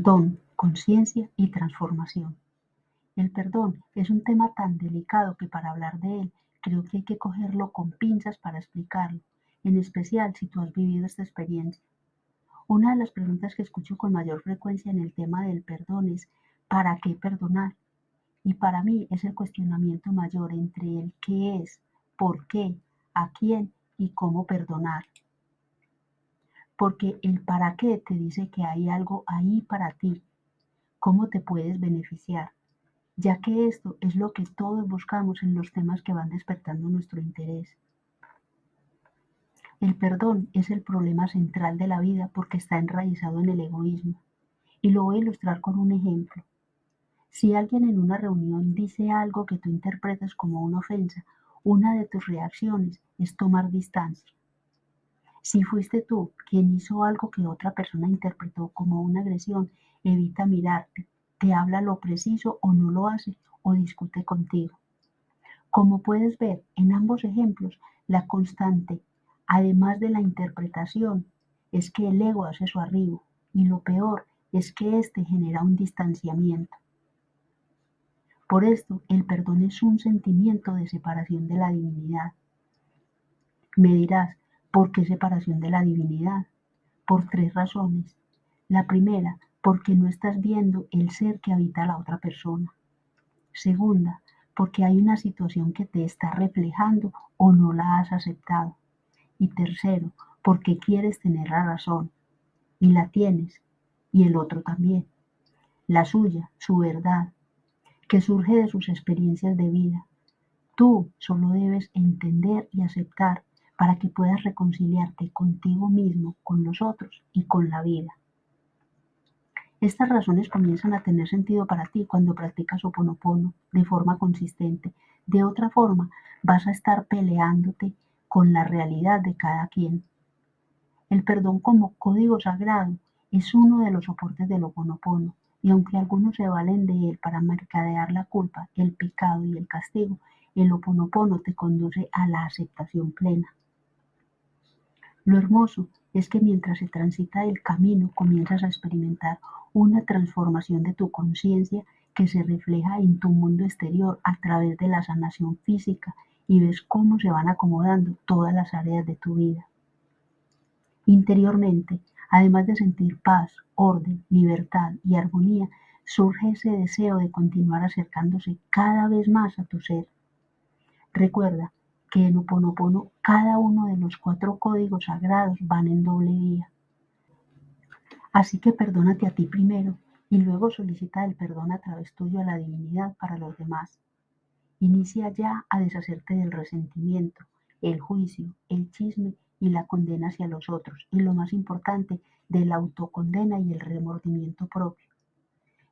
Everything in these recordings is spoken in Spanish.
Perdón, conciencia y transformación. El perdón es un tema tan delicado que para hablar de él creo que hay que cogerlo con pinzas para explicarlo, en especial si tú has vivido esta experiencia. Una de las preguntas que escucho con mayor frecuencia en el tema del perdón es ¿para qué perdonar? Y para mí es el cuestionamiento mayor entre el qué es, por qué, a quién y cómo perdonar. Porque el para qué te dice que hay algo ahí para ti, cómo te puedes beneficiar, ya que esto es lo que todos buscamos en los temas que van despertando nuestro interés. El perdón es el problema central de la vida porque está enraizado en el egoísmo. Y lo voy a ilustrar con un ejemplo. Si alguien en una reunión dice algo que tú interpretas como una ofensa, una de tus reacciones es tomar distancia. Si fuiste tú quien hizo algo que otra persona interpretó como una agresión, evita mirarte, te habla lo preciso o no lo hace o discute contigo. Como puedes ver en ambos ejemplos, la constante, además de la interpretación, es que el ego hace su arribo y lo peor es que éste genera un distanciamiento. Por esto, el perdón es un sentimiento de separación de la divinidad. Me dirás, ¿por qué separación de la divinidad? Por tres razones. La primera, porque no estás viendo el ser que habita la otra persona. Segunda, porque hay una situación que te está reflejando o no la has aceptado. Y tercero, porque quieres tener la razón. Y la tienes. Y el otro también. La suya, su verdad, que surge de sus experiencias de vida. Tú solo debes entender y aceptar para que puedas reconciliarte contigo mismo, con los otros y con la vida. Estas razones comienzan a tener sentido para ti cuando practicas Ho'oponopono de forma consistente. De otra forma, vas a estar peleándote con la realidad de cada quien. El perdón como código sagrado es uno de los soportes del Ho'oponopono, y aunque algunos se valen de él para mercadear la culpa, el pecado y el castigo, el Ho'oponopono te conduce a la aceptación plena. Lo hermoso es que mientras se transita el camino comienzas a experimentar una transformación de tu conciencia que se refleja en tu mundo exterior a través de la sanación física y ves cómo se van acomodando todas las áreas de tu vida. Interiormente, además de sentir paz, orden, libertad y armonía, surge ese deseo de continuar acercándose cada vez más a tu ser. Recuerda que en Ho'oponopono cada uno de los 4 códigos sagrados van en doble vía. Así que perdónate a ti primero y luego solicita el perdón a través tuyo a la divinidad para los demás. Inicia ya a deshacerte del resentimiento, el juicio, el chisme y la condena hacia los otros, y lo más importante, de la autocondena y el remordimiento propio.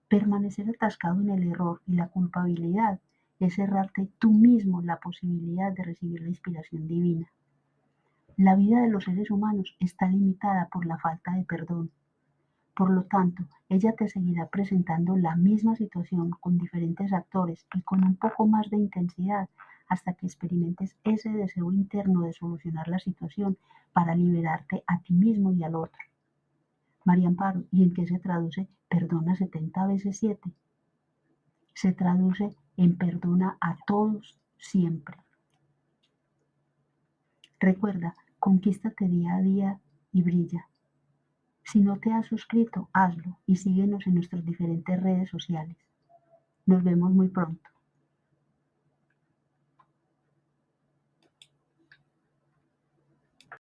Permanecer atascado en el error y la culpabilidad es cerrarte tú mismo la posibilidad de recibir la inspiración divina. La vida de los seres humanos está limitada por la falta de perdón. Por lo tanto, ella te seguirá presentando la misma situación con diferentes actores y con un poco más de intensidad hasta que experimentes ese deseo interno de solucionar la situación para liberarte a ti mismo y al otro. María Amparo, ¿y en qué se traduce perdona 70 veces 7? Se traduce en perdona a todos siempre. Recuerda, conquístate día a día y brilla. Si no te has suscrito, hazlo y síguenos en nuestras diferentes redes sociales. Nos vemos muy pronto.